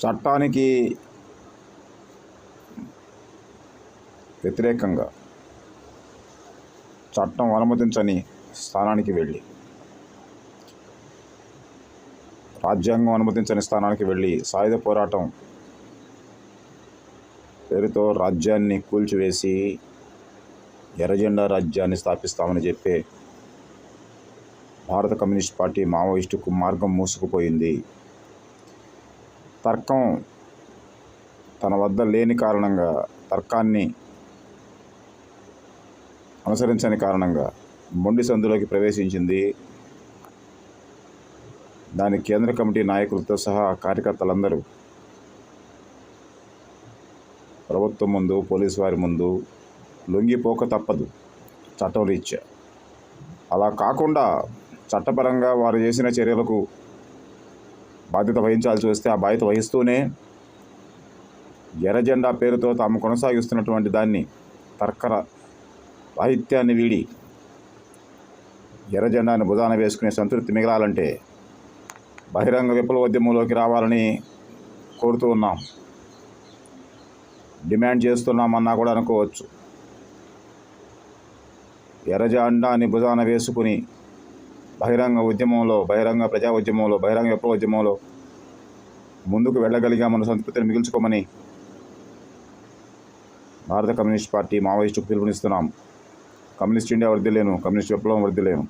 చట్టానికి వ్యతిరేకంగా చట్టం అనుమతించని స్థానానికి వెళ్ళి, రాజ్యాంగం అనుమతించని స్థానానికి వెళ్ళి సాయుధ పోరాటం పేరుతో రాజ్యాన్ని కూల్చివేసి ఎర్రజెండా రాజ్యాన్ని స్థాపిస్తామని చెప్పే భారత కమ్యూనిస్ట్ పార్టీ మావోయిస్టుకు మార్గం మూసుకుపోయింది. తర్కం తన వద్ద లేని కారణంగా, తర్కాన్ని అనుసరించని కారణంగా మొండి సందులోకి ప్రవేశించింది. దాని కేంద్ర కమిటీ నాయకులతో సహా కార్యకర్తలందరూ ప్రభుత్వం ముందు, పోలీసు వారి ముందు లొంగిపోక తప్పదు చట్టం రీత్యా. అలా కాకుండా చట్టపరంగా వారు చేసిన చర్యలకు బాధ్యత వహించాల్సి వస్తే ఆ బాధ్యత వహిస్తూనే ఎర్రజెండా పేరుతో తాము కొనసాగిస్తున్నటువంటి దాన్ని, తర్క రాహిత్యాన్ని వీడి ఎర్రజెండాని భుజాన వేసుకునే సంతృప్తి మిగలాలంటే బహిరంగ విప్లవోద్యమంలోకి రావాలని కోరుతూ ఉన్నాం, డిమాండ్ చేస్తున్నామన్నా కూడా అనుకోవచ్చు. ఎర్రజెండాని భుజాన వేసుకుని బహిరంగ ఉద్యమంలో, బహిరంగ ప్రజా ఉద్యమంలో, బహిరంగ విప్లవోద్యమంలో ముందుకు వెళ్ళగలిగామన్న సంతృప్తిని మిగుల్చుకోమని భారత కమ్యూనిస్ట్ పార్టీ మావోయిస్టుకు పిలుపునిస్తున్నాం. కమ్యూనిస్ట్ ఇండియా వర్ధిల్లేను, కమ్యూనిస్ట్ విప్లవం వర్ధిల్లేను.